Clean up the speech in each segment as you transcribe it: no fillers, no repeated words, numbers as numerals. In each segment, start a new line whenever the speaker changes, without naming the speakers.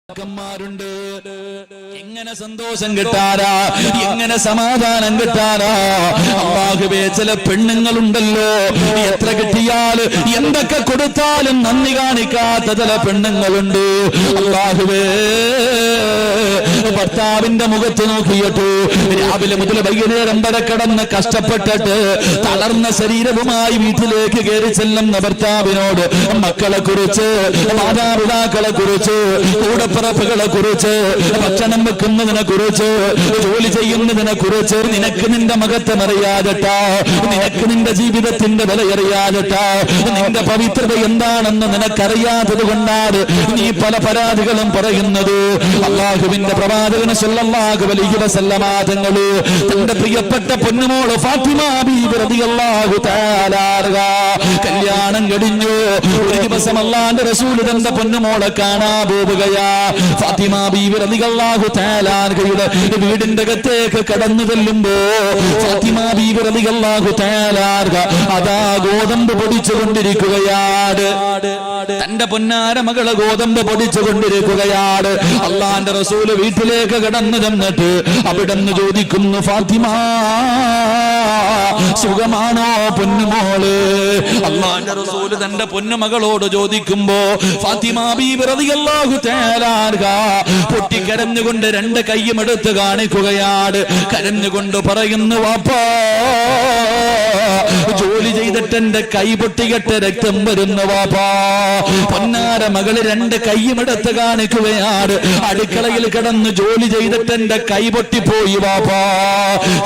ാരുണ്ട് എങ്ങനെ സന്തോഷം കിട്ടാരാ, എങ്ങനെ സമാധാനം കിട്ടാരാ. അല്ലാഹുവേ, ചില പെണ്ണുങ്ങളുണ്ടല്ലോ, എത്ര കിട്ടിയാൽ എന്തൊക്കെ കൊടുത്താലും നന്ദി കാണിക്കാത്ത ചില പെണ്ണുങ്ങളുണ്ട്. അല്ലാഹുവേ, ഭർത്താവിന്റെ മുഖത്ത് നോക്കിയിട്ട് രാവിലെ മുതൽ വൈകുന്നേരം വരെ കിടന്ന് കഷ്ടപ്പെട്ടിട്ട് തളർന്ന ശരീരവുമായി വീട്ടിലേക്ക് കയറി ചെല്ലുന്ന ഭർത്താവിനോട് മക്കളെ കുറിച്ച്, മാതാപിതാക്കളെ കുറിച്ച്, കൂടപ്പിറപ്പുകളെ കുറിച്ച്, ഭക്ഷണം വെക്കുന്നതിനെ കുറിച്ച്, ജോലി ചെയ്യുന്നതിനെ കുറിച്ച് നിനക്ക് നിന്റെ മഹത്വം അറിയാതെട്ടാ, നിനക്ക് നിന്റെ ജീവിതത്തിന്റെ വില അറിയാതെട്ടാ, നിന്റെ പവിത്രത എന്താണെന്ന് നിനക്കറിയാത്തത് കൊണ്ടാണ് നീ പല പരാതികളും പറയുന്നത്. അല്ലാഹുവിന്റെ പ്രവാചകൻ സ്വല്ലല്ലാഹു അലൈഹി വസല്ലമ തങ്ങൾ തന്റെ പ്രിയപ്പെട്ട പൊന്നുമോള് ഫാത്തിമ ബീവി റളിയല്ലാഹു തആല കല്യാണം കഴിഞ്ഞു. ഒരു ദിവസം അല്ലാഹുവിന്റെ റസൂൽ തന്റെ പൊന്നുമോളെ കാണാൻ പോവുകയാ. ഫാത്തിമ ബീവി റളിയല്ലാഹു തആല വീടിന്റെ അകത്തേക്ക് കടന്നു ചെല്ലുമ്പോ ഫാത്തിമ ബീവി റളിയല്ലാഹു തആല അതാ ഗോതമ്പ് പൊടിച്ചുകൊണ്ടിരിക്കുകയാണ്. തന്റെ പൊന്നാര മകളെ ഗോതമ്പ് പൊടിച്ചുകൊണ്ടിരിക്കുകയാണ്. അല്ലാഹുവിന്റെ റസൂൽ വീട്ടിലേക്ക് കടന്നു ചെന്നിട്ട് അവിടെന്ന് ചോദിക്കുന്നു, ഫാത്തിമ സുഖമാണോ പൊന്നുമോള്? അല്ലാഹുവിന്റെ റസൂൽ തന്റെ പൊന്നുമകളോട് ചോദിക്കുമ്പോ ഫാത്തിമ ബീവി റളിയല്ലാഹു തആല പൊട്ടിക്കരഞ്ഞുകൊണ്ട് രണ്ട് കൈയും എടുത്ത് കാണിക്കുകയാണ്. കരഞ്ഞുകൊണ്ട് പറയുന്നു, വാപ്പാ, ജോലി ചെയ്തിട്ട് എന്റെ കൈ പൊട്ടികെട്ട് രക്തം വരുന്നു വാപ്പാ. പൊന്നാര മകള് രണ്ട് കൈയും എടുത്ത് കാണിക്കുകയാണ്. അടുക്കളയിൽ കിടന്ന് ജോലി ചെയ്തിട്ട് എന്റെ കൈ പൊട്ടിപ്പോയി വാപ്പാ.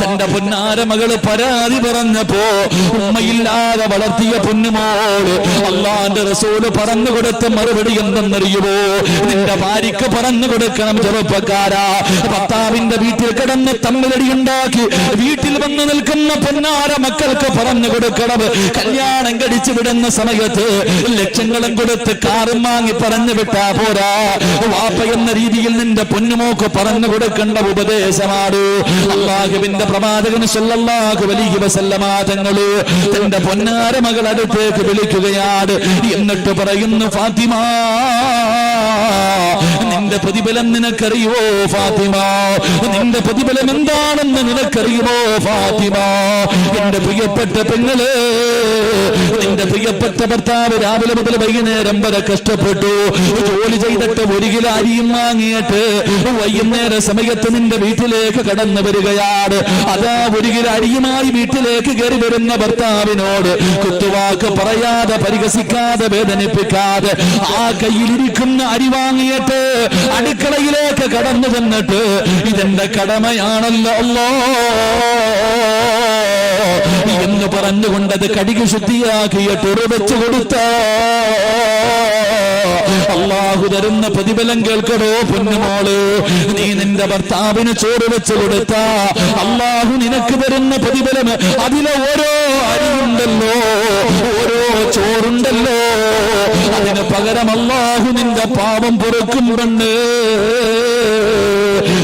തന്റെ പൊന്നാര മകള് പരാതി പറഞ്ഞപ്പോ ഉമ്മയില്ലാതെ വളർത്തിയ പൊന്നുമോള് അല്ലാഹുവിന്റെ റസൂല് പറഞ്ഞു കൊടുത്ത മറുപടി എന്തെന്നറിയുമോ? നിന്റെ ഭാര്യക്ക് പറഞ്ഞു കൊടുക്കണം, ചെറുപ്പക്കാരാ, ഭർത്താവിന്റെ വീട്ടിൽ കിടന്ന് തമ്മിലടി ഉണ്ടാക്കി വീട്ടിൽ വന്ന് നിൽക്കുന്ന പൊന്നാര മക്കൾക്ക് പറഞ്ഞു കൊടുക്കണം. കല്യാണം കഴിച്ചു വിടുന്ന സമയത്ത് ലക്ഷങ്ങളും കൊടുത്ത് കാറും വാങ്ങി പറഞ്ഞു വിട്ടാ പോരാ. വാപ്പ എന്ന രീതിയിൽ നിന്റെ പൊന്നുമോക്ക് പറഞ്ഞു കൊടുക്കേണ്ട ഉപദേശമാണ്. അല്ലാഹുവിന്റെ പ്രവാചകൻ സ്വല്ലല്ലാഹു അലൈഹി വസല്ലമ തങ്ങൾ തന്റെ പൊന്നാര മകൾ അടുത്തേക്ക് വിളിക്കുകയാണ്. എന്നിട്ട് പറയുന്നു, ഫാത്തിമ, നിന്റെ പ്രതിഫലം നിനക്കറിയുമോ ഫാത്തിമ? നിന്റെ പ്രതിഫലം എന്താണെന്ന് നിനക്കറിയുമോ ഫാത്തിമ? എന്റെ പ്രിയപ്പെട്ട പെങ്ങള്, നിന്റെ പ്രിയപ്പെട്ട ഭർത്താവ് രാവിലെ മുതൽ വൈകുന്നേരം വരെ കഷ്ടപ്പെട്ടു ജോലി ചെയ്തിട്ട് ഒരു കിലോ അരിയും വാങ്ങിയിട്ട് വൈകുന്നേര സമയത്ത് നിന്റെ വീട്ടിലേക്ക് കടന്നു വരികയാണ്. അതാ ഒരു കിലോ അരിയുമായി വീട്ടിലേക്ക് കയറി വരുന്ന ഭർത്താവിനോട് കുത്തുവാക്ക് പറയാതെ, പരിഹസിക്കാതെ, വേദനിപ്പിക്കാതെ ആ കയ്യിലിരിക്കുന്ന അരി വാങ്ങിയിട്ട് അടുക്കളയിലേക്ക് കടന്നു ചെന്നിട്ട് ഇതെന്റെ കടമയാണല്ലോ എന്ന് പറഞ്ഞുകൊണ്ടത് കഴുകി ശുദ്ധിയാക്കിയിട്ട് വെച്ചു കൊടുത്ത അല്ലാഹു തരുന്ന പ്രതിഫലം കേൾക്കണോ പൊന്നുമോള്? നീ നിന്റെ ഭർത്താവിന് ചോറ് വെച്ചു കൊടുത്ത അല്ലാഹു നിനക്ക് തരുന്ന പ്രതിഫലം അതിലെ ഓരോ അരിയുണ്ടല്ലോ, ഓരോ ചോറുണ്ടല്ലോ, അതിന് പകരം അല്ലാഹു നിന്റെ പാപം പൊറുക്കുന്നുണ്ട്.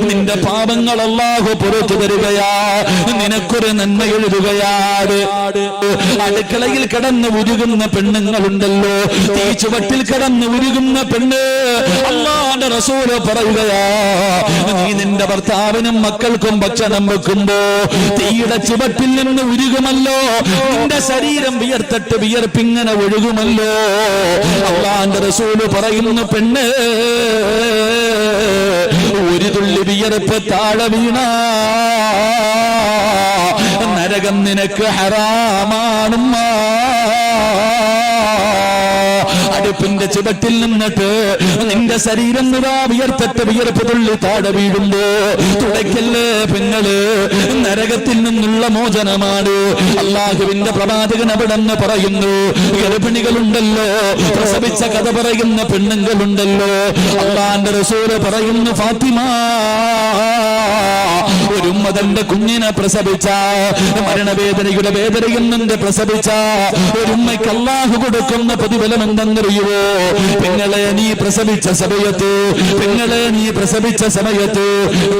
നിന്റെ പാപങ്ങൾ അല്ലാഹു പുറത്തു തരികയാ, നിനക്കൊരു നന്മ എഴുതുകയാണ്. അടുക്കളയിൽ കിടന്ന് ഉരുകുന്ന പെണ്ണുങ്ങളുണ്ടല്ലോ, തീ ചുവട്ടിൽ കിടന്ന് ഉരുകുന്ന പെണ്ണ്, അല്ലാഹുവിന്റെ റസൂല് പറയുകയാ, നീ നിന്റെ ഭർത്താവിനും മക്കൾക്കും ഭക്ഷണം വെക്കുമ്പോ തീയുടെ ചുവട്ടിൽ നിന്ന് ഉരുകുമല്ലോ, നിന്റെ ശരീരം വിയർത്തിട്ട് വിയർപ്പിങ്ങനെ ഒഴുകുമല്ലോ. അല്ലാഹുവിന്റെ റസൂല് പറയുന്നു, പെണ്ണ്, ഒരു തുള്ളി വിയർപ്പ് താഴെ വീണ നരകം നിനക്ക് ഹറാമാണുമ്മ. അടുപ്പിന്റെ ചുവട്ടിൽ നിന്നിട്ട് നിന്റെ ശരീരം വിയർത്തിട്ട് വിയർപ്പ് തുള്ളി താഴെ വീഴുമ്പോ തുടയ്ക്കല്ലേ പെങ്ങള്, നരകത്തിൽ നിന്നുള്ള മോചനമാണ്. അല്ലാഹുവിന്റെ പ്രവാചകൻ അവിടെ നിന്ന് പറയുന്നു, ഗർഭിണികളുണ്ടല്ലോ, പ്രസവിച്ച കഥ പറയുന്ന പെണ്ണുങ്ങളുണ്ടല്ലോ, അല്ലാഹുവിന്റെ റസൂല് പറയുന്നു, ഫാത്തിമ, ഒരു ഉമ്മ തന്റെ കുഞ്ഞിനെ പ്രസവിച്ച മരണവേദനയുടെ വേദനയിൽ നിന്ന് പ്രസവിച്ച ഒരു ഉമ്മയ്ക്ക് അല്ലാഹു കൊടുക്കുന്ന പ്രതിഫലം എന്തെന്നറിയുവോ? പെങ്ങളെ, നീ പ്രസവിച്ച സമയത്ത്, പെങ്ങളെ, നീ പ്രസവിച്ച സമയത്ത്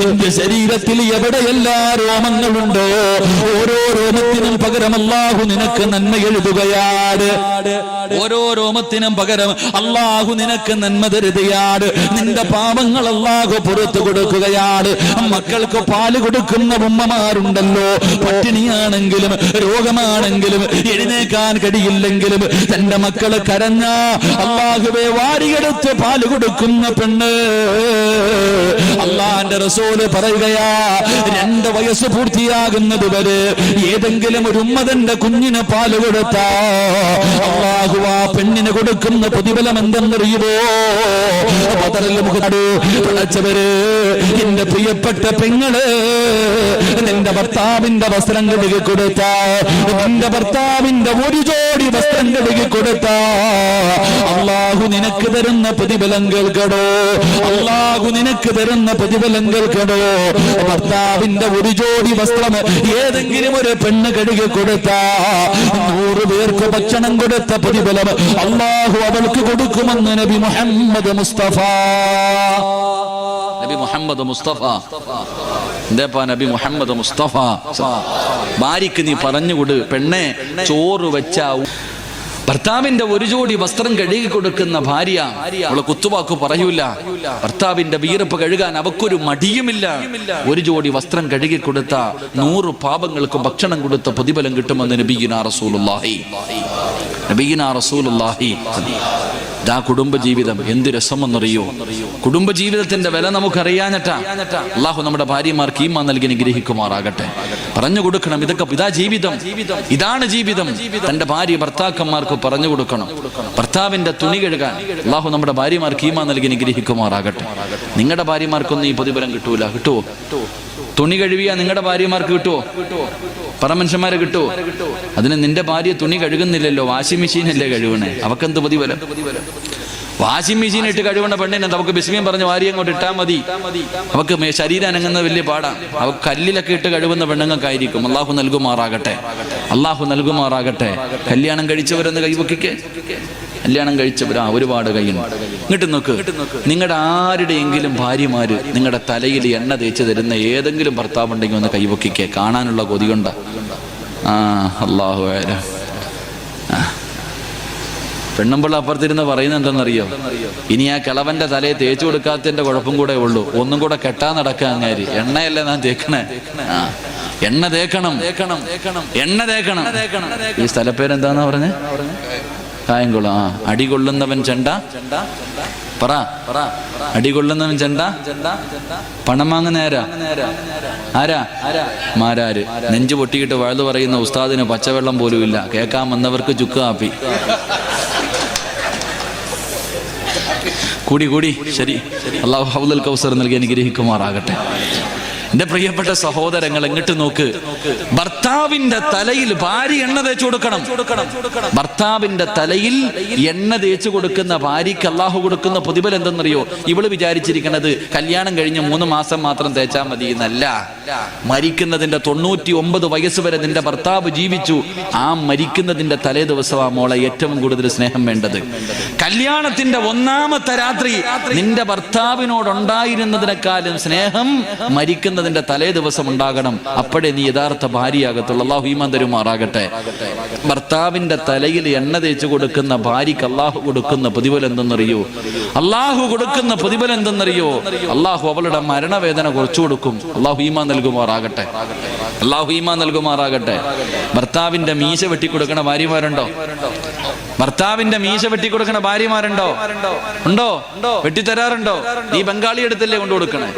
നിന്റെ ശരീരത്തിൽ എവിടെയെല്ലാ രോമങ്ങളുണ്ടോ ഓരോ രോമത്തിനും പകരം അല്ലാഹു നിനക്ക് നന്മ എഴുതുകയാണ്. ഓരോ രോമത്തിനും പകരം അള്ളാഹു നിനക്ക് നന്മ തരുകയാണ്. നിന്റെ പാപങ്ങൾ അള്ളാഹു പുറത്തു കൊടുക്കുകയാണ്. മക്കൾക്ക് പാല് കൊടുക്കുന്ന ഉമ്മമാരുണ്ടല്ലോ, പട്ടിണിയാണെങ്കിലും രോഗമാണെങ്കിലും എഴുന്നേക്കാൻ കഴിയില്ലെങ്കിലും തന്റെ മക്കള് കരഞ്ഞ അള്ളാഹുവെ വാരിയെടുത്ത് പാല് കൊടുക്കുന്ന പെണ്ണ്. അള്ളാന്റെ റസൂല് പറയുകയാ, 2 വയസ്സ് പൂർത്തിയാകുന്നത് വരെ ഏതെങ്കിലും ഒരു ഉമ്മതന്റെ കുഞ്ഞിന് പാല് കൊടുത്താ അള്ളാഹു ആ പെണ്ണിന് കൊടുക്കുന്ന പ്രതിഫലം എന്തെന്നറിയുമോ? പടച്ചവര്, എന്റെ പ്രിയപ്പെട്ട പെങ്ങള്, നിന്റെ ഭർത്താവിന്റെ വസ്ത്രം കഴുകി കൊടുത്ത, നിന്റെ ഭർത്താവിന്റെ ഒരു ജോഡി വസ്ത്രം കഴുകി കൊടുത്ത അള്ളാഹു നിനക്ക് തരുന്ന പ്രതിഫലം കേൾക്കടോ. അള്ളാഹു നിനക്ക് തരുന്ന പ്രതിഫലം കേൾക്കടോ. ഭർത്താവിന്റെ ഒരു ജോഡി വസ്ത്രം ഏതെങ്കിലും ഒരു പെണ്ണ് കഴുകി കൊടുത്ത 100 പേർക്ക് ഭക്ഷണം കൊടുത്ത പ്രതിഫലം അള്ളാഹു അവൾക്ക് കൊടുക്കുമെന്ന് നബി മുഹമ്മദ് മുസ്തഫ. നബി മുഹമ്മദ് മുസ്തഫ എന്താ നബി മുഹമ്മദ് മുസ്തഫ. ഭാര്യക്ക് നീ പറഞ്ഞുകൊടു, പെണ്ണെ, ചോറ് വെച്ച ഭർത്താവിന്റെ ഒരു ജോഡി വസ്ത്രം കഴുകി കൊടുക്കുന്ന ഭാര്യ അവളെ കുത്തുവാക്ക് പറയൂല. ഭർത്താവിന്റെ വീർപ്പ് കഴുകാൻ അവക്കൊരു മടിയുമില്ല. ഒരു ജോഡി വസ്ത്രം കഴുകി കൊടുത്ത 100 പാപങ്ങൾക്ക് ഭക്ഷണം കൊടുത്ത പ്രതിഫലം കിട്ടുമെന്ന് നബിയിനാ റസൂലുള്ളാഹി. നബിയിനാ റസൂലുള്ളാഹി. ആ കുടുംബജീവിതം എന്ത് രസമെന്നറിയോ? കുടുംബജീവിതത്തിന്റെ വില നമുക്കറിയാഞ്ഞിട്ടാ. അള്ളാഹു നമ്മുടെ ഭാര്യമാർക്ക് ഈമാൻ നൽകി അനുഗ്രഹിക്കുമാറാകട്ടെ. പറഞ്ഞു കൊടുക്കണം, ഇതാ ജീവിതം, ഇതാണ് ജീവിതം. തന്റെ ഭാര്യ ഭർത്താക്കന്മാർക്ക് പറഞ്ഞു കൊടുക്കണം. ഭർത്താവിന്റെ തുണി കഴുകാൻ അള്ളാഹു നമ്മുടെ ഭാര്യമാർക്ക് ഈമാൻ നൽകി അനുഗ്രഹിക്കുമാറാകട്ടെ. നിങ്ങളുടെ ഭാര്യമാർക്കൊന്നും ഈ പ്രതിഫലം കിട്ടൂല. കിട്ടുവോ? തുണി കഴുകിയാ നിങ്ങളുടെ ഭാര്യമാർക്ക് കിട്ടുവോ? പറമനുഷ്യന്മാരെ കിട്ടുവോ? അതിന് നിന്റെ ഭാര്യ തുണി കഴുകുന്നില്ലല്ലോ, വാഷിംഗ് മെഷീനല്ലേ കഴുകണേ, അവക്കെന്ത് പ്രതിഫലം? വാഷിംഗ് മെഷീൻ ഇട്ട് കഴുകണ പെണ്ണിനെ നമുക്ക് ബിസ്മിയും പറഞ്ഞ് വാരി അങ്ങോട്ട് ഇട്ടാൽ മതി. അവക്ക് ശരീരം അനങ്ങുന്നത് വലിയ പാടാണ്. അവക്ക് കല്ലിലൊക്കെ ഇട്ട് കഴുകുന്ന പെണ്ണുങ്ങൾക്കായിരിക്കും. അള്ളാഹു നൽകുമാറാകട്ടെ, അള്ളാഹു നൽകുമാറാകട്ടെ. കല്യാണം കഴിച്ചവരെന്ന് കൈവക്കിക്ക്, കല്യാണം കഴിച്ചവരാ ഒരുപാട് കൈയുണ്ട്. ഇങ്ങോട്ട് നോക്ക്, നിങ്ങളുടെ ആരുടെയെങ്കിലും ഭാര്യമാര് നിങ്ങളുടെ തലയിൽ എണ്ണ തേച്ച് തരുന്ന ഏതെങ്കിലും ഭർത്താവുണ്ടെങ്കിൽ ഒന്ന് കൈവക്കിക്ക്, കാണാനുള്ള കൊതിയുണ്ട. അള്ളാഹു പെണ്ണുമ്പിള്ള അപ്പുറത്തിരുന്ന് പറയുന്നത് എന്താണെന്നറിയോ? ഇനി ആ കിളവന്റെ തലയെ തേച്ചു കൊടുക്കാത്തതിന്റെ കുഴപ്പം കൂടെ ഉള്ളൂ. ഒന്നും കൂടെ കെട്ടാൻ നടക്കുക. അങ്ങാര് എണ്ണയല്ലേ ഞാൻ തേക്കണേ? എണ്ണ തേക്കണം, എണ്ണ തേക്കണം. ഈ സ്ഥലപ്പേരെന്താന്നാ പറഞ്ഞേ? കായംകുളം. അടികൊള്ളുന്നവൻ ചെണ്ട പറ, അടികൊള്ളുന്നവൻ ചെണ്ട, പണം വാങ്ങുന്ന ആരാ? മാരാര്. നെഞ്ചു പൊട്ടിയിട്ട് വഴുതു പറയുന്ന ഉസ്താദിന് പച്ചവെള്ളം പോലും ഇല്ല, കേൾക്കാൻ വന്നവർക്ക് ചുക്ക് കാപ്പി. കൂടി ശരി. അല്ലാഹു ഹൗദുൽ കൗസർ നൽകി അനുഗ്രഹിക്കുമാറാകട്ടെ. എന്റെ പ്രിയപ്പെട്ട സഹോദരങ്ങൾ, എങ്ങോട്ട് നോക്ക്. ഭർത്താവിന്റെ തലയിൽ ഭാര്യ എണ്ണ തേച്ചു കൊടുക്കണം. ഭർത്താവിന്റെ തലയിൽ എണ്ണ തേച്ചു കൊടുക്കുന്ന ഭാര്യയ്ക്ക് അള്ളാഹു കൊടുക്കുന്ന പ്രതിഫലം എന്തെന്നറിയോ? ഇവള് വിചാരിച്ചിരിക്കണത് കല്യാണം കഴിഞ്ഞ് 3 മാസം മാത്രം തേച്ചാൽ മതി എന്നല്ല. മരിക്കുന്നതിന്റെ 99 വയസ്സ് വരെ നിന്റെ ഭർത്താവ് ജീവിച്ചു. ആ മരിക്കുന്നതിന്റെ തലേ ദിവസമാ മോളെ ഏറ്റവും കൂടുതൽ സ്നേഹം വേണ്ടത്. കല്യാണത്തിന്റെ 1ാമത്തെ രാത്രി നിന്റെ ഭർത്താവിനോടുണ്ടായിരുന്നതിനേക്കാളും സ്നേഹം മരിക്കുന്നതിന്റെ തലേ ദിവസം ഉണ്ടാകണം. അപ്പോഴേ നീ യഥാർത്ഥ ഭാര്യയാകത്തുള്ളൂ. അള്ളാഹു ഈമാൻ തരുമാറാകട്ടെ. ഭർത്താവിന്റെ തലയിൽ എണ്ണ തേച്ച് കൊടുക്കുന്ന ഭാര്യക്ക് അള്ളാഹു കൊടുക്കുന്ന പ്രതിഫലം എന്തെന്നറിയോ? അള്ളാഹു കൊടുക്കുന്ന പ്രതിഫലം എന്തെന്നറിയോ? അള്ളാഹു അവളുടെ മരണവേദന കുറച്ചു കൊടുക്കും. അള്ളാഹു ഈമാൻ നൽകുമാറാകട്ടെ, അള്ളാഹു ഈമാൻ നൽകുമാറാകട്ടെ. ഭർത്താവിന്റെ മീശ വെട്ടിക്കൊടുക്കണ ഭാര്യമാരുണ്ടോ? ഭർത്താവിന്റെ മീശ വെട്ടിക്കൊടുക്കണ ഭാര്യമാരുണ്ടോ? ഉണ്ടോ? വെട്ടിത്തരാറുണ്ടോ? ഈ ബംഗാളി എടുത്തല്ലേ കൊണ്ടു കൊടുക്കണേ?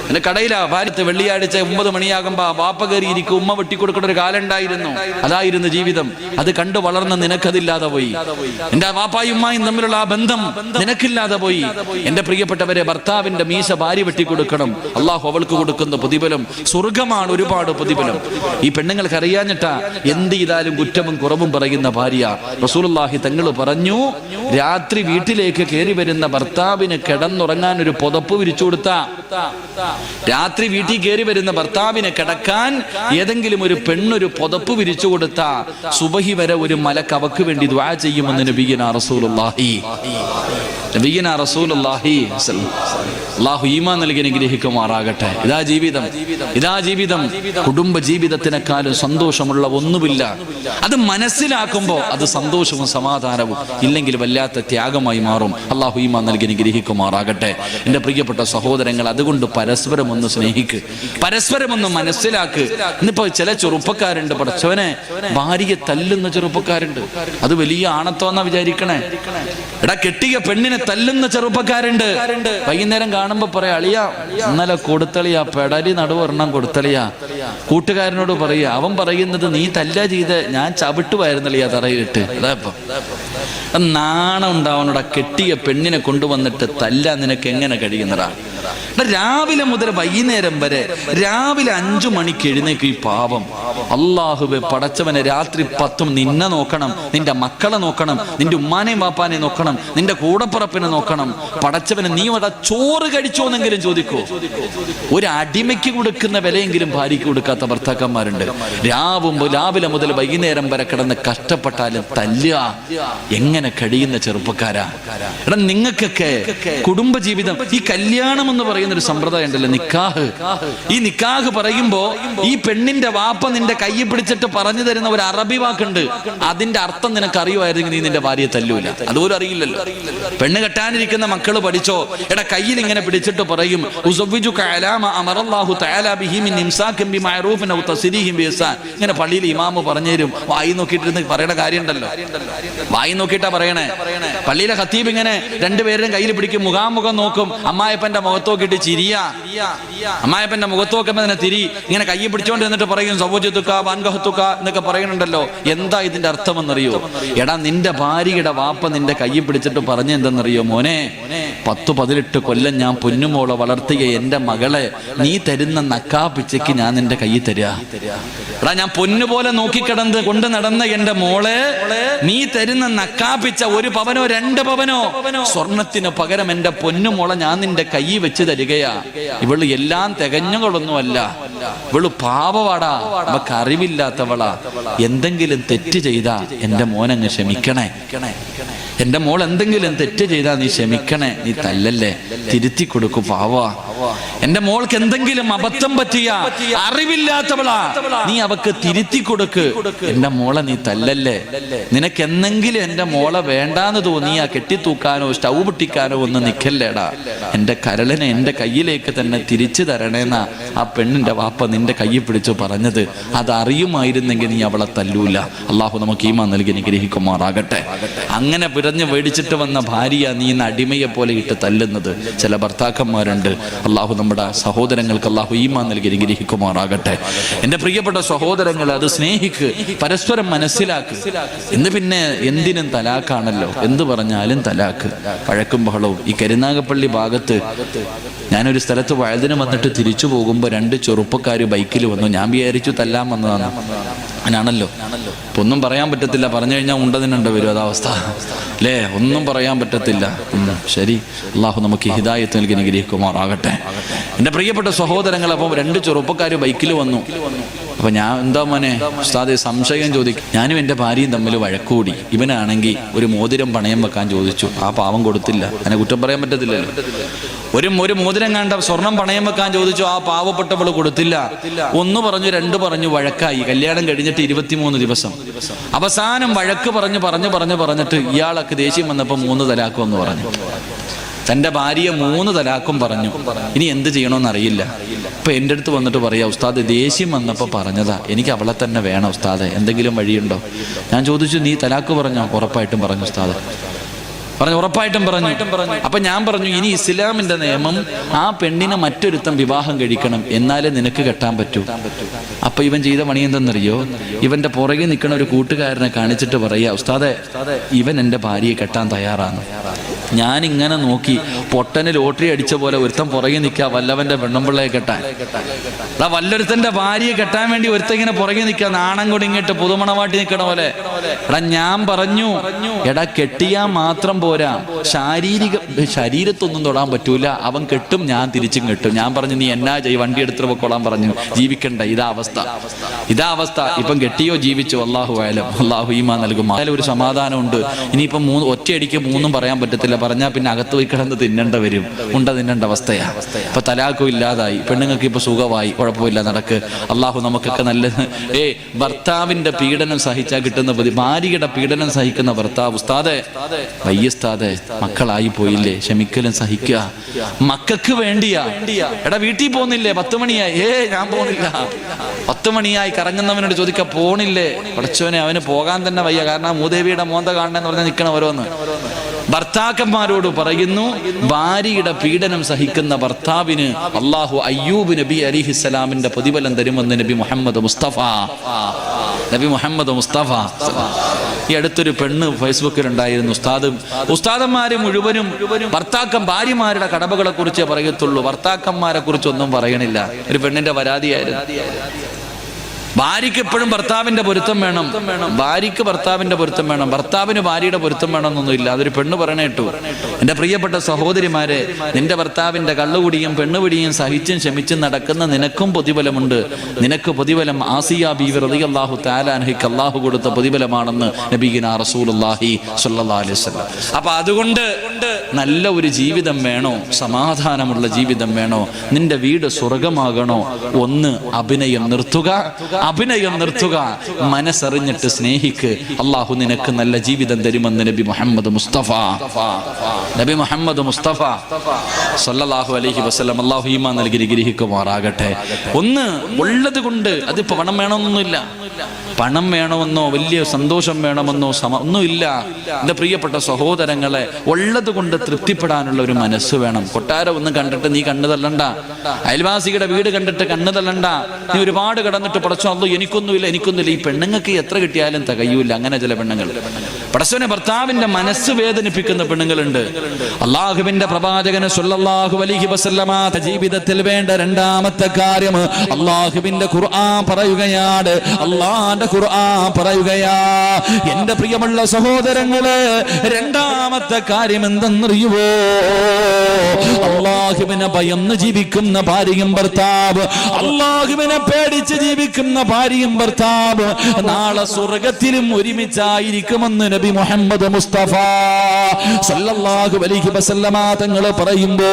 എന്റെ കടയിലാ ഭാര്യത്ത് വെള്ളിയാഴ്ച 9 മണിയാകുമ്പോ വാപ്പ കയറിയിരിക്കും, ഉമ്മ വെട്ടിക്കൊടുക്കുന്ന ഒരു കാലം ഉണ്ടായിരുന്നു. അതായിരുന്നു ജീവിതം. അത് കണ്ടു വളർന്ന നിനക്കതില്ലാതെ പോയി. എന്റെ വാപ്പായും ഉമ്മായും തമ്മിലുള്ള ആ ബന്ധം നിനക്കില്ലാതെ പോയി. എന്റെ പ്രിയപ്പെട്ടവരെ, ഭർത്താവിന്റെ മീശ ഭാര്യ വെട്ടിക്കൊടുക്കണം. അള്ളാഹു അവൾക്ക് കൊടുക്കുന്ന പ്രതിഫലം സ്വർഗമാണ്, ഒരുപാട് പ്രതിഫലം. ഈ പെണ്ണുങ്ങൾക്ക് അറിയാഞ്ഞിട്ടാ എന്ത് ചെയ്താലും കുറ്റവും കുറവും പറയുന്ന ഭാര്യ. റസൂലുള്ളാഹി തങ്ങൾ പറഞ്ഞു, രാത്രി വീട്ടിലേക്ക് കയറി വരുന്ന ഭർത്താവിന് കിടന്നുറങ്ങാൻ ഒരു പുതപ്പ് വിരിച്ചു കൊടുത്ത, രാത്രി വീട്ടിൽ കയറി വരുന്ന ഭർത്താവിനെ കിടക്കാൻ ഏതെങ്കിലും ഒരു പെണ്ണൊരു പുതപ്പ് വിരിച്ചു കൊടുത്ത സുബഹി വരെ ഒരു മലക്ക് അവക്ക് വേണ്ടി ദുആ ചെയ്യുമെന്ന് നബിയനാ റസൂലുള്ളാഹി അല്ലാഹു ഈമാൻ നൽകി അനുഗ്രഹിക്കുമാറാകട്ടെ. ഇതാ ജീവിതം. കുടുംബ ജീവിതത്തിനേക്കാളും സന്തോഷമുള്ള ഒന്നുമില്ല. അത് മനസ്സിലാക്കുമ്പോൾ അത് സന്തോഷവും സമാധാനവും, ഇല്ലെങ്കിൽ വല്ലാത്ത ത്യാഗമായി മാറും. അല്ലാഹു ഈമാൻ നൽകി അനുഗ്രഹിക്കുമാറാകട്ടെ. എൻ്റെ പ്രിയപ്പെട്ട സഹോദരങ്ങൾ, അതുകൊണ്ട് പരസ്പരം ഒന്ന് സ്നേഹിക്ക്, പരസ്പരം ഒന്ന് മനസ്സിലാക്ക്. ഇന്നിപ്പോ ചില ചെറുപ്പക്കാരുണ്ട്, പഠിച്ചവനെ ഭാര്യയെ തല്ലുന്ന ചെറുപ്പക്കാരുണ്ട്. അത് വലിയ ആണത്തോന്നാ വിചാരിക്കണേ. എടാ, കെട്ടിയ പെണ്ണിനെ തല്ലുന്ന ചെറുപ്പക്കാരുണ്ട്. വൈകുന്നേരം കാണുമ്പോ പറയാ, അളിയാ ഇന്നലെ കൊടുത്തളിയാ, പെടലി നടുവൊരെണ്ണം കൊടുത്തളിയാ. കൂട്ടുകാരനോട് പറയാ, അവൻ പറയുന്നത് നീ തല്ല ചെയ്ത് ഞാൻ ചവിട്ടുമായിരുന്നളിയാ തറയിട്ട്. അതാ നാണം ഉണ്ടാവണോടാ, കെട്ടിയ പെണ്ണിനെ കൊണ്ടുവന്നിട്ട് തല്ല നിനക്ക് എങ്ങനെ കഴിയുന്നടാ? രാവിലെ മുതൽ വൈകുന്നേരം വരെ, രാവിലെ 5 മണിക്ക് എഴുന്നേക്ക് ഈ പാവം. അല്ലാഹുവേ പടച്ചവനെ, രാത്രി 10 നിന്നെ നോക്കണം, നിന്റെ മക്കളെ നോക്കണം, നിന്റെ ഉമ്മാനെയും വാപ്പാനെയും നോക്കണം, നിന്റെ കൂടപ്പുറപ്പിനെ നോക്കണം. പടച്ചവനെ, നീ അവിടെ ചോറ് കഴിച്ചോന്നെങ്കിലും ചോദിക്കോ? ഒരു അടിമയ്ക്ക് കൊടുക്കുന്ന വിലയെങ്കിലും ഭാര്യയ്ക്ക് കൊടുക്കാത്ത ഭർത്താക്കന്മാരുണ്ട്. രാവിലെ മുതൽ വൈകുന്നേരം വരെ കിടന്ന് കഷ്ടപ്പെട്ടാലും തല്ലുക എങ്ങനെ കഴിയുന്ന ചെറുപ്പക്കാരാ? എടാ, നിങ്ങൾക്കൊക്കെ കുടുംബജീവിതം, ഈ കല്യാണം എന്ന് പറയുന്ന ഒരു സമ്പ്രദായം ഉണ്ടല്ലോ, നിക്കാഹ്. ഈ നിക്കാഹ് പറയുമ്പോ ഈ പെണ്ണിന്റെ വാപ്പ നിന്റെ കൈ പിടിച്ചിട്ട് പറഞ്ഞു തരുന്ന ഒരു അറബി വാക്കുണ്ട്. അതിന്റെ അർത്ഥം നിനക്ക് അറിയുമായിരുന്നെങ്കിൽ നീ നിന്റെ ഭാര്യയെ തല്ലൂല. അതുപോലും അറിയില്ലല്ലോ. പെണ്ണ് കെട്ടാനിരിക്കുന്ന മക്കള് പഠിച്ചോ. എടാ, കയ്യിൽ ഇങ്ങനെ പിടിച്ചിട്ട് പറയും, ഇങ്ങനെ പള്ളിയിൽ ഇമാമ് പറഞ്ഞു തരും. വായി നോക്കിയിട്ടിരുന്ന് പറയണ കാര്യമുണ്ടല്ലോ, വായി നോക്കിയിട്ടാ പറയണേ. പള്ളിയിലെ ഖത്തീബ് ഇങ്ങനെ രണ്ടുപേരും കയ്യിൽ പിടിക്കും, മുഖാമുഖം നോക്കും. അമ്മായപ്പന്റെ മുഖത്ത് നോക്കിയിട്ട് ചിരിയാ. അമ്മായപ്പന്റെ മുഖത്ത് നോക്കുമ്പോ തന്നെ തിരി ഇങ്ങനെ കൈ പിടിച്ചോണ്ട് എന്നിട്ട് പറയും സൗജത്തുക്ക വാൻകഹത്തുക്ക എന്നൊക്കെ പറയുന്നുണ്ടല്ലോ. എന്താ ഇതിന്റെ അർത്ഥമെന്നറിയോ? എടാ, നിന്റെ ഭാര്യയുടെ വാപ്പ നിന്റെ കൈ പിടിച്ചിട്ട് പറഞ്ഞ എന്തെന്നറിയോ? മോനെ, 10-18 കൊല്ലം ഞാൻ പൊന്നുമോളെ വളർത്തിയ എന്റെ മകളെ നീ തരുന്ന നക്കാപ്പിച്ചയ്ക്ക് ഞാൻ നിന്റെ കൈ തരാ. എടാ, ഞാൻ പൊന്നുപോലെ നോക്കിക്കിടന്ന് കൊണ്ട് നടന്ന എന്റെ മോളെ നീ തരുന്ന നക്കാപ്പിച്ച 1 പവനോ 2 പവനോ സ്വർണത്തിന് പകരം എന്റെ പൊന്നുമോളെ ഞാൻ നിന്റെ കൈ വെച്ച് തരികയാ. ഇവള് എല്ലാം തികഞ്ഞുകളൊന്നുമല്ല, ഇവള് പാവവാടാ, അവക്ക് അറിവില്ലാത്തവളാ. എന്തെങ്കിലും തെറ്റ് ചെയ്താ എന്റെ മോനങ്ങ് ക്ഷമിക്കണേ. എന്റെ മോൾ എന്തെങ്കിലും തെറ്റ് ചെയ്താ നീ ക്ഷമിക്കണേ, നീ തല്ലല്ലേ, തിരുത്തി കൊടുക്കൂ, പാവാ. എന്റെ മോൾക്ക് എന്തെങ്കിലും അബദ്ധം പറ്റിയ അറിവില്ലാത്തവളാ, നീ അവക്ക് തിരുത്തി കൊടുക്ക്. എന്റെ മോളെ നീ തല്ലല്ലേ. നിനക്ക് എന്തെങ്കിലും എന്റെ മോളെ വേണ്ടാന്ന് തോന്നിയാ കെട്ടിത്തൂക്കാനോ സ്റ്റൗ പൊട്ടിക്കാനോ ഒന്നും നിൽക്കല്ലേടാ. എന്റെ കരളിനെ എന്റെ കയ്യിലേക്ക് തന്നെ തിരിച്ചു തരണേന്നാ ആ പെണ്ണിന്റെ വാപ്പ നിന്റെ കയ്യിൽ പിടിച്ചു പറഞ്ഞത്. അതറിയുമായിരുന്നെങ്കിൽ നീ അവളെ തല്ലൂല. അള്ളാഹു നമുക്ക് ഈമാൻ നൽകി അനുഗ്രഹിക്കുമാറാകട്ടെ. അങ്ങനെ പിറഞ്ഞ് മേടിച്ചിട്ട് വന്ന ഭാര്യ നീ ഇന്ന് അടിമയെ പോലെ ഇട്ട് തല്ലുന്നത് ചില ഭർത്താക്കന്മാരുണ്ട്. അള്ളാഹു നമ്മുടെ സഹോദരങ്ങൾക്ക് അള്ളാഹു ഈമാൻ നൽകി അനുഗ്രഹിക്കുമാറാകട്ടെ. എൻ്റെ പ്രിയപ്പെട്ട സഹോദരങ്ങൾ, അത് സ്നേഹിക്ക്, പരസ്പരം മനസ്സിലാക്ക്. ഇന്ന് പിന്നെ എന്തിനും തലാക്കാണല്ലോ, എന്ത് പറഞ്ഞാലും തലാക്ക്, പഴക്കും ബഹളവും. ഈ കരുനാഗപ്പള്ളി ഭാഗത്ത് ഞാനൊരു സ്ഥലത്ത് വഴുതിന് വന്നിട്ട് തിരിച്ചു പോകുമ്പോൾ 2 ചെറുപ്പക്കാർ ബൈക്കിൽ വന്നു. ഞാൻ വിചാരിച്ചു തല്ലാൻ വന്നതാണ്. അങ്ങനാണല്ലോ, ഇപ്പൊ ഒന്നും പറയാൻ പറ്റത്തില്ല. പറഞ്ഞു കഴിഞ്ഞാൽ ഉണ്ടതിനുണ്ട് വരും, അതാവസ്ഥ അല്ലേ? ഒന്നും പറയാൻ പറ്റത്തില്ല. ശരി, അള്ളാഹു നമുക്ക് ഹിദായത്ത് നൽകി അനുഗ്രഹിക്കുമാറാകട്ടെ. എൻ്റെ പ്രിയപ്പെട്ട സഹോദരങ്ങൾ, അപ്പം 2 ചെറുപ്പക്കാർ ബൈക്കിൽ വന്നു. അപ്പൊ ഞാൻ എന്താ മോനെ ഉസ്താദെ സംശയം ചോദിക്കും. ഞാനും എൻ്റെ ഭാര്യയും തമ്മിൽ വഴക്കൂടി. ഇവനാണെങ്കിൽ ഒരു മോതിരം പണയം വെക്കാൻ ചോദിച്ചു. ആ പാവം കൊടുത്തില്ല. അതിനെ കുറ്റം പറയാൻ പറ്റത്തില്ലല്ലോ. ഒരു മോതിരം കണ്ട സ്വർണം പണയം വെക്കാൻ ചോദിച്ചു. ആ പാവപ്പെട്ടവള് കൊടുത്തില്ല. 1 പറഞ്ഞു 2 പറഞ്ഞു, വഴക്കായി. കല്യാണം കഴിഞ്ഞിട്ട് 23 ദിവസം. അവസാനം വഴക്ക് പറഞ്ഞിട്ട് ഇയാൾക്ക് ദേഷ്യം വന്നപ്പോൾ 3 തലാക്കും എന്ന് പറഞ്ഞു. തൻ്റെ ഭാര്യ 3 തലാക്കും പറഞ്ഞു. ഇനി എന്ത് ചെയ്യണമെന്ന് അറിയില്ല. ഇപ്പൊ എൻ്റെ അടുത്ത് വന്നിട്ട് പറയാ, ഉസ്താദ് ദേഷ്യം വന്നപ്പോൾ പറഞ്ഞതാ, എനിക്ക് അവളെ തന്നെ വേണം ഉസ്താദ്, എന്തെങ്കിലും വഴിയുണ്ടോ? ഞാൻ ചോദിച്ചു, നീ തലാക്ക് പറഞ്ഞോ? ഉറപ്പായിട്ടും പറഞ്ഞു ഉസ്താദ്. ഉറപ്പായിട്ടും പറഞ്ഞു. അപ്പൊ ഞാൻ പറഞ്ഞു, ഇനി ഇസ്ലാമിന്റെ നിയമം ആ പെണ്ണിനെ മറ്റൊരുത്തം വിവാഹം കഴിക്കണം, എന്നാലേ നിനക്ക് കെട്ടാൻ പറ്റൂ. അപ്പൊ ഇവൻ ചെയ്ത പണി എന്തെന്നറിയോ? ഇവന്റെ പുറകെ നിൽക്കുന്ന ഒരു കൂട്ടുകാരനെ കാണിച്ചിട്ട് പറയാ, ഉസ്താദെ ഇവൻ എൻ്റെ ഭാര്യയെ കെട്ടാൻ തയ്യാറാണ്.
ഞാനിങ്ങനെ നോക്കി, പൊട്ടന് ലോട്ടറി അടിച്ച പോലെ ഒരുത്തൻ പുറകെ നിൽക്കുക വല്ലവന്റെ പെണ്ണുമ്പിള്ളയെ കെട്ടാൻ. എടാ, വല്ലൊരുത്തന്റെ ഭാര്യയെ കെട്ടാൻ വേണ്ടി ഒരുത്തൻ ഇങ്ങനെ പുറകെ നിൽക്കുക, നാണം കൊടിങ്ങിട്ട് പുതുമണവാട്ടി നിൽക്കണ പോലെ. എടാ, ഞാൻ പറഞ്ഞു, എടാ കെട്ടിയാൽ മാത്രം പോരാ, ശരീരത്തൊന്നും തൊടാൻ പറ്റൂല. അവൻ കെട്ടും, ഞാൻ തിരിച്ചും കെട്ടും. ഞാൻ പറഞ്ഞു, നീ എന്നാ ചെയ്യും, വണ്ടി എടുത്തിട്ട് പൊക്കോളാൻ പറഞ്ഞു. ജീവിക്കണ്ട, ഇതാ അവസ്ഥ. ഇപ്പം കെട്ടിയോ ജീവിച്ചോ, അള്ളാഹു ആയാലും അള്ളാഹു ഈമാൻ നൽകും. അതിൽ ഒരു സമാധാനമുണ്ട്. ഇനിയിപ്പം ഒറ്റയടിക്ക് മൂന്നും പറയാൻ പറ്റത്തില്ല. പറഞ്ഞാൽ പിന്നെ അകത്ത് പോയി കിടന്ന് തിന്നേണ്ട വരും, തിന്നേണ്ട അവസ്ഥയാ. ഇപ്പൊ തലാഖും ഇല്ലാതായി, പെണ്ണുങ്ങൾക്ക് ഇപ്പൊ സുഖമായി, കുഴപ്പമില്ല, നടക്ക്. അള്ളാഹു നമുക്കൊക്കെ നല്ലത്. ഭർത്താവിന്റെ പീഡനം സഹിച്ചാൽ കിട്ടുന്ന ഭാര്യയുടെ പീഡനം സഹിക്കുന്ന ഭർത്താവ്, ഉസ്താദെ വയ്യസ്താദെ മക്കളായി പോയില്ലേ, ക്ഷമിക്കലും സഹിക്കുക. മക്കൾക്ക് വേണ്ടിയാ. എടാ, വീട്ടിൽ പോകുന്നില്ലേ? 10 മണിയായി. ഞാൻ പോകുന്നില്ല. 10 മണിയായി. കറങ്ങുന്നവനോട് ചോദിക്ക, പോണില്ലേ? പഠിച്ചവനെ, അവന് പോകാൻ തന്നെ വയ്യ. കാരണം മൂദേവിയുടെ മോന്ത കാണണമെന്ന് പറഞ്ഞാൽ നിൽക്കണം ഓരോന്ന്. ഭർത്താക്കന്മാരോട് പറയുന്നു, ഭാര്യയുടെ പീഡനം സഹിക്കുന്ന ഭർത്താവിന് അള്ളാഹു അയ്യൂബ് നബി അലിഹിസ്സലാമിന്റെ പ്രതിഫലം തരുമെന്ന് നബി മുഹമ്മദ് മുസ്തഫ. ഈ അടുത്തൊരു പെണ്ണ് ഫേസ്ബുക്കിലുണ്ടായിരുന്നു. ഉസ്താദന്മാര് മുഴുവനും ഭാര്യമാരുടെ കടമകളെ കുറിച്ചേ പറയത്തുള്ളൂ, ഭർത്താക്കന്മാരെ കുറിച്ചൊന്നും പറയണില്ല. ഒരു പെണ്ണിന്റെ പരാതിയായിരുന്നു. ഭാര്യയ്ക്ക് എപ്പോഴും ഭർത്താവിന്റെ പൊരുത്തം വേണം, ഭർത്താവിന് ഭാര്യയുടെ പൊരുത്തം വേണമെന്നൊന്നും ഇല്ല. അതൊരു പെണ്ണ് പറയണ കേട്ടു. എന്റെ പ്രിയപ്പെട്ട സഹോദരിമാരെ, നിന്റെ ഭർത്താവിന്റെ കള്ളുകുടിയും പെണ്ണുപിടിയും സഹിച്ചും ക്ഷമിച്ചും നടക്കുന്ന നിനക്കും പ്രതിഫലമുണ്ട്. നിനക്ക് പ്രതിഫലം ആസിയ ബീവി റളിയല്ലാഹു തആല അൻഹയ്ക്ക് അല്ലാഹു കൊടുത്ത പ്രതിഫലമാണെന്ന് നബിയിനാ റസൂലുള്ളാഹി സ്വല്ലല്ലാഹു അലൈഹി വസല്ലം. അപ്പൊ അതുകൊണ്ട് നല്ല ഒരു ജീവിതം വേണോ, സമാധാനമുള്ള ജീവിതം വേണോ, നിന്റെ വീട് സ്വർഗമാകണോ, ഒന്ന് അഭിനയം നിർത്തുക, മനസ്സറിഞ്ഞിട്ട് സ്നേഹിക്ക്. അള്ളാഹു നിനക്ക് നല്ല ജീവിതം തരുമെന്ന് നബി മുഹമ്മദ് മുസ്തഫ സല്ലല്ലാഹു അലൈഹി വസല്ലം. അള്ളാഹു ഈമാൻ നൽകി ഗ്രഹിക്കുമാറാകട്ടെ. ഒന്ന് ഉള്ളത് കൊണ്ട്, അതിപ്പോ പണം വേണമെന്നൊന്നുമില്ല, പണം വേണമെന്നോ വലിയ സന്തോഷം വേണമെന്നോ ഒന്നുമില്ല. എന്റെ പ്രിയപ്പെട്ട സഹോദരങ്ങളെ, ഉള്ളത് കൊണ്ട് തൃപ്തിപ്പെടാനുള്ള ഒരു മനസ്സ് വേണം. കൊട്ടാരം ഒന്നും കണ്ടിട്ട് നീ കണ്ണു തള്ളണ്ട, അയൽവാസിയുടെ വീട് കണ്ടിട്ട് കണ്ണു തള്ളണ്ട. നീ ഒരുപാട് കടന്നിട്ട് പടച്ചോ അല്ലോ എനിക്കൊന്നുമില്ല. ഈ പെണ്ണുങ്ങൾക്ക് എത്ര കിട്ടിയാലും തികയൂല. അങ്ങനെ ചില പെണ്ണുങ്ങൾ പടച്ചോനെ ഭർത്താവിന്റെ മനസ്സ് വേദനിപ്പിക്കുന്ന പെണ്ണുങ്ങളുണ്ട്. അള്ളാഹുവിന്റെ പ്രവാചകന് സ്വല്ലല്ലാഹു അലൈഹി വസല്ലമ ജീവിതത്തിൽ വേണ്ട രണ്ടാമത്തെ കാര്യം അള്ളാഹുവിന്റെ ഖുർആൻ പറയുകയാണ്. അള്ളാന്റെ ഖുർആൻ പറയുകയാ, എന്റെ പ്രിയമുള്ള സഹോദരങ്ങളെ, രണ്ടാമത്തെ കാര്യം എന്തെന്നറിയുവോ? അള്ളാഹുവിനെ ഭയന്ന് ജീവിക്കുന്ന ഭാര്യയും ഭർത്താവ്, അള്ളാഹുവിനെ പേടിച്ച് ജീവിക്കുന്ന ഭാര്യയും ഭർത്താവ് നാളെ സ്വർഗത്തിലും ഒരുമിച്ചായിരിക്കുമെന്ന് നബി മുഹമ്മദ് മുസ്തഫ സല്ലല്ലാഹു അലൈഹി വസല്ലമ തങ്ങൾ പറയുമ്പോ,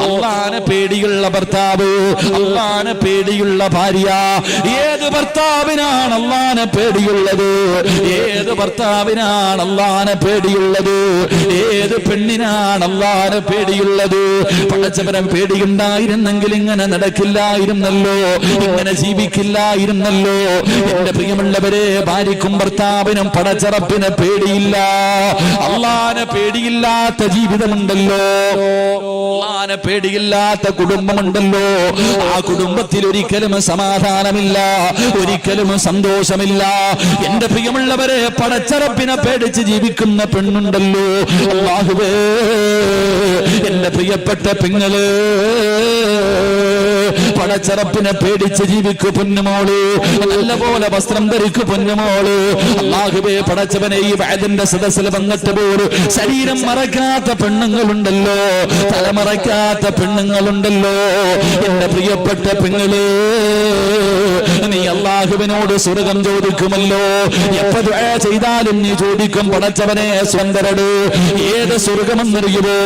അള്ളാഹുവിനെ പേടിയുള്ള ഭർത്താവ്, അള്ളാഹുവിനെ പേടിയുള്ള ഭാര്യ. ഏത് ഭർത്താവിനാണ് അള്ളാഹുവിനെ പേടിയുള്ളത്? ഏത് ഭർത്താവിനാണ് അള്ളാഹുവിനെ പേടിയുള്ളത്? ഏത് പെണ്ണിനാണ് അള്ളാഹുവിനെ പേടിയുള്ളത്? പടച്ചവനെ പേടിയുണ്ടായിരുന്നെങ്കിൽ ഇങ്ങനെ നടക്കില്ലായിരുന്നല്ലോ, ഇങ്ങനെ ജീവിക്കില്ലായിരുന്നല്ലോ. എന്റെ പ്രിയമുള്ളവരെ, ഭാര്യക്കും ഭർത്താവിനും പടച്ചറപ്പിനെ പേടിയില്ല. അള്ളാഹുവിനെ പേടിയില്ലാത്ത ജീവിതമുണ്ടല്ലോ, അള്ളാഹുവിനെ പേടിയില്ലാത്ത കുടുംബമുണ്ടല്ലോ. ആ കുടുംബത്തിൽ ഒരിക്കലും സമാധാനമില്ല, ഒരിക്കലും സന്തോഷമില്ല. എന്റെ പ്രിയമുള്ളവരെ, പടച്ചറപ്പിനെ പേടിച്ച് ജീവിക്കുന്ന പെണ്ണുണ്ടല്ലോ. അല്ലാഹുവേ, എന്റെ പ്രിയപ്പെട്ട പെങ്ങള്, പടച്ചറപ്പിനെ പേടിച്ച് ജീവിക്കു പൊന്നുമോള്, നല്ലപോലെ വസ്ത്രം ധരിക്കു പൊന്നുമോള്. അല്ലാഹുവേ, പടച്ചവനെ, ഈ വഅദിന്റെ സദസ്സിൽ വന്നിട്ട് പോലും ശരീരം മറക്കാത്ത പെണ്ണുങ്ങളുണ്ടല്ലോ, തലമറക്കാത്ത പെണ്ണുങ്ങളുണ്ടല്ലോ. എന്റെ പ്രിയപ്പെട്ട പെങ്ങള്, നീ അല്ലാഹുവിനോട് സ്വർഗം ചോദിക്കുമല്ലോ. എപ്പോ ദുആ ചെയ്താലും നീ ചോദിക്കും, പടച്ചവനെ സ്വന്തരട്. ഏത് സ്വർഗമെന്നറിയുമോ?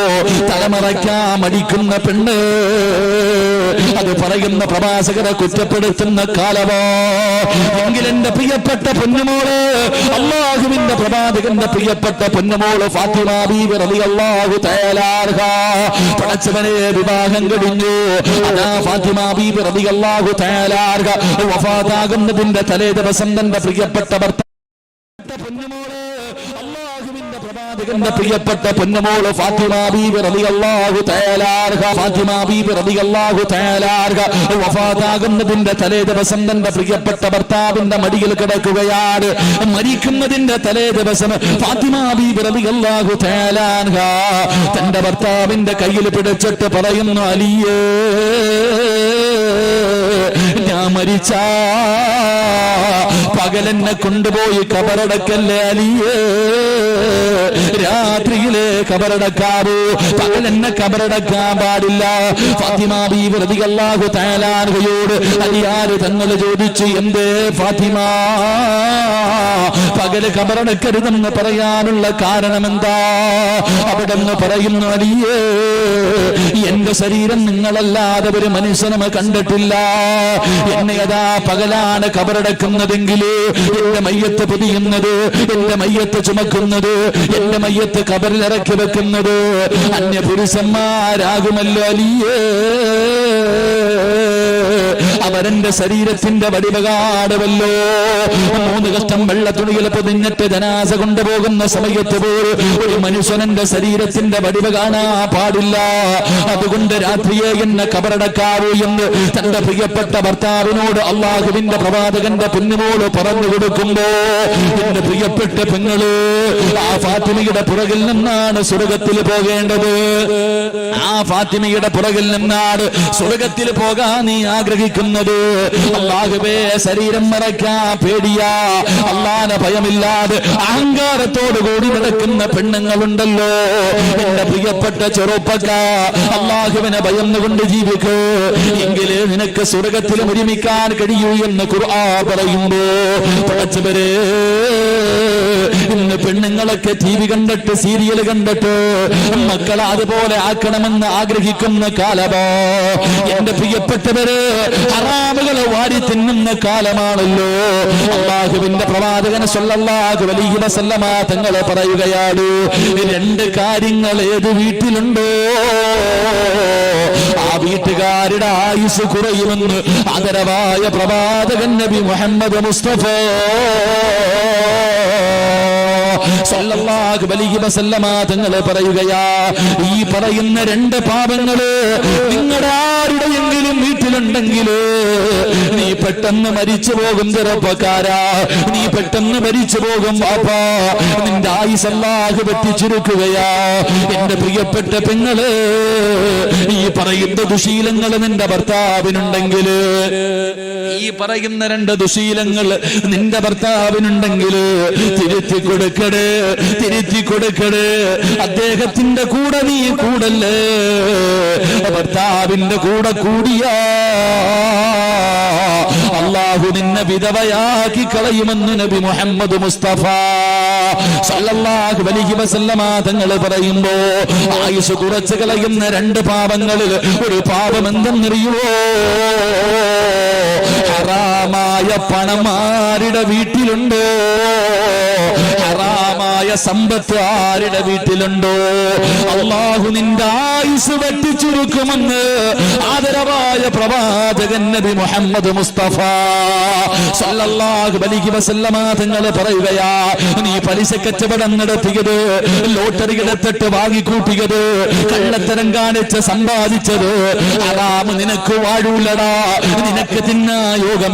തലമറയ്ക്കാൻ മടിക്കുന്ന പെണ്ണ്, അത് പറയുന്ന പ്രവാചകരെ കുറ്റപ്പെടുത്തുന്ന കാലമോ? എങ്കിൽ എന്റെ പ്രിയപ്പെട്ട പൊന്നുമോള്, അല്ലാഹുവിന്റെ പ്രവാചകന്റെ പ്രിയപ്പെട്ട പൊന്നുമോള് ഫാത്തിമ ബീവി റളിയല്ലാഹു തആല അൻഹ, പടച്ചവനെ വിവാഹം കഴിഞ്ഞു. അതാ ഫാത്തിമ ബീവി റളിയല്ലാഹു തആല അൻഹ വഫാത്താകുന്നതിന്റെ തലേ ദിവസം തന്റെ പ്രിയപ്പെട്ട ഭർത്താവ് പൊന്നുമോള്, അല്ലാഹുവിന്റെ പ്രവാചകൻ
പ്രവാചകന്റെ പ്രിയപ്പെട്ട പൊന്നുമോള് ഫാത്തിമ ബീബി റളിയല്ലാഹു തആല അൻഹ, ഫാത്തിമ ബീബി റളിയല്ലാഹു തആല അൻഹ വഫാത്താകുന്നതിന്റെ തലേ ദിവസം തന്റെ പ്രിയപ്പെട്ട ഭർത്താവിന്റെ മടിയിൽ കിടക്കുകയാണ്. മരിക്കുന്നതിന്റെ തലേ ദിവസം ഫാത്തിമ ബീബി റളിയല്ലാഹു തആല അൻഹ തന്റെ ഭർത്താവിന്റെ കയ്യിൽ പിടിച്ചിട്ട് പറയുന്നു, അലിയേ, ഞാൻ മരിച്ചാ പകലെന്നെ കൊണ്ടുപോയി കബറടക്കല്ലേ അലിയേ, രാത്രിയിലെ കബറടക്കാവൂ, പകലെന്നെ കബറടക്കാൻ പാടില്ല. ഫാത്തിമ ബീബി റളിയല്ലാഹു തആല അൻഹയോട് അലിയാര് തങ്ങൾ ചോദിച്ചു, എന്തേ ഫാത്തിമ പകല് കബറടക്കരുതെന്ന് പറയാനുള്ള കാരണം എന്താ? അവിടെ നിന്ന് പറയുന്നു, അലിയേ, എന്റെ ശരീരം നിങ്ങളല്ലാതെ ഒരു മനുഷ്യനും കണ്ടിട്ടില്ല. എന്നെ അതാ പകലാണ് കബറടക്കുന്നതെങ്കിൽ എന്റെ മയ്യത്ത് പൊതിയുന്നത്, എന്റെ മയ്യത്ത് ചുമക്കുന്നത്, എന്റെ മയ്യത്ത് കബറിൽ ഇറക്കി വെക്കുന്നത് അന്യപുരുഷന്മാരാകുമല്ലോ അലിയേ. അവരെന്റെ ശരീരത്തിന്റെ വടിവകാടുമല്ലോ. 3 കഷ്ടം വെള്ള തുണിയിൽ പൊതിഞ്ഞിട്ട് ജനാസ കൊണ്ടുപോകുന്ന സമയത്ത് പോലും ഒരു മനുഷ്യനെന്റെ ശരീരത്തിന്റെ വടിവ് കാണാൻ പാടില്ല. അതുകൊണ്ട് രാത്രിയെ എന്നെ കബറടക്കാവൂ എന്ന് തന്റെ പ്രിയപ്പെട്ട ഭർത്താവിനോട് അള്ളാഹുവിന്റെ പ്രവാചകന്റെ പൊന്നുമോള് പറഞ്ഞു കൊടുക്കുമ്പോ എന്റെ പ്രിയപ്പെട്ട പെങ്ങള് ആ ഫാത്തിമയുടെ പുറകിൽ നിന്നാണ് സ്വർഗത്തിൽ പോകേണ്ടത്. ആ ഫാത്തിമയുടെ പുറകിൽ നിന്നാണ് സ്വർഗത്തിൽ പോകാൻ നീ ആഗ്രഹിക്കുന്നത്. അല്ലാഹുവേ, ശരീരം മറയ്ക്കാൻ പേടിയാ, അല്ലാഹുവിനെ ഭയമില്ലാതെ അഹങ്കാരത്തോടു കൂടി നടക്കുന്ന പെണ്ണുങ്ങളുണ്ടല്ലോ. എന്റെ പ്രിയപ്പെട്ട ചെറുപ്പക്കാർ, അല്ലാഹുവിനെ ഭയന്നുകൊണ്ട് ജീവിക്കൂ, എങ്കിലേ നിനക്ക് സ്വർഗത്തിലും ഒരുമിക്കാൻ കഴിയൂ എന്ന് ഖുർആൻ പറയുമ്പോ പടച്ചവരെ, ഇന്ന് പെണ്ണുങ്ങളൊക്കെ TV കണ്ടിട്ട് സീരിയൽ കണ്ടിട്ട് മക്കളെ അതുപോലെ ആക്കണമെന്ന് ആഗ്രഹിക്കുന്ന കാലമോ? എന്റെ പ്രിയപ്പെട്ടവര്, ഹറാമുകളെ വാരി തിന്നുന്ന കാലമാണല്ലോ. അല്ലാഹുവിന്റെ പ്രവാചകൻ സ്വല്ലല്ലാഹു അലൈഹി വസല്ലമ തങ്ങൾ പറയുകയാണ്, 2 കാര്യങ്ങൾ ഏത് വീട്ടിലുണ്ടോ ആ വീട്ടുകാരുടെ ആയുസ് കുറയുമെന്ന് ആദരവായ പ്രവാചകൻ നബി മുഹമ്മദ് മുസ്തഫ സല്ലല്ലാഹു അലൈഹി വസല്ലമ തങ്ങൾ പറയുകയാ, ഈ പറയുന്ന 2 പാപങ്ങള് നിങ്ങളുടെ ആരുടെയെങ്കിലും വീട്ടിലുണ്ടെങ്കിൽ നീ പെട്ടെന്ന് മരിച്ചു പോകും ചെറുപ്പക്കാരാ, നീ പെട്ടെന്ന് മരിച്ചു പോകും പാപ്പാ, നിന്റെ ആയുസ് അല്ലാഹു വെട്ടിച്ചുരുക്കുകയാ. എന്റെ പ്രിയപ്പെട്ട പെങ്ങള്, ഈ പറയുന്ന ദുശീലങ്ങൾ നിന്റെ ഭർത്താവിനുണ്ടെങ്കിൽ, ഈ പറയുന്ന 2 ദുശീലങ്ങൾ നിന്റെ ഭർത്താവിനുണ്ടെങ്കിൽ തിരുത്തി കൊടുക്കടേ, തിരുത്തി കൊടുക്കടേ. അദ്ദേഹത്തിന്റെ കൂടെ നീ കൂടല്ലേ, ഭർത്താവിന്റെ കൂടെ കൂടിയാ അല്ലാഹു നിന്നെ വിധവയാക്കി കളയുമെന്ന് നബി മുഹമ്മദ് മുസ്തഫ സല്ലല്ലാഹു അലൈഹി വസല്ലമ തങ്ങൾ പറയുമ്പോ ആയുസ് കുറച്ച് കളയുന്ന 2 പാപങ്ങളിൽ ഒരു പാപം എന്തെന്നറിയുമോ? ഹറാമായ പണം ആരുടെ വീട്ടിലുണ്ടോ, ഹറാമായ സമ്പത്ത് ആരുടെ വീട്ടിലുണ്ടോ, അല്ലാഹു നിന്റെ ആയുസ് വെട്ടിച്ചുരുക്കുമെന്ന് ആദരവായ പ്രവാചകൻ നബി മുഹമ്മദ് മുസ്തഫ സല്ലല്ലാഹു അലൈഹി വസല്ലമ തങ്ങൾ പറയുകയാ, നീ പലിശ കച്ചവടം നടത്തിയത്, ലോട്ടറി എടുത്തിട്ട് വാങ്ങിക്കൂട്ടിയത്, കള്ളത്തരം കാണിച്ച് സമ്പാദിച്ചത് ഹറാം നിനക്ക് വാഴൂലടാ, നിനക്ക് തിന്നാ യോഗം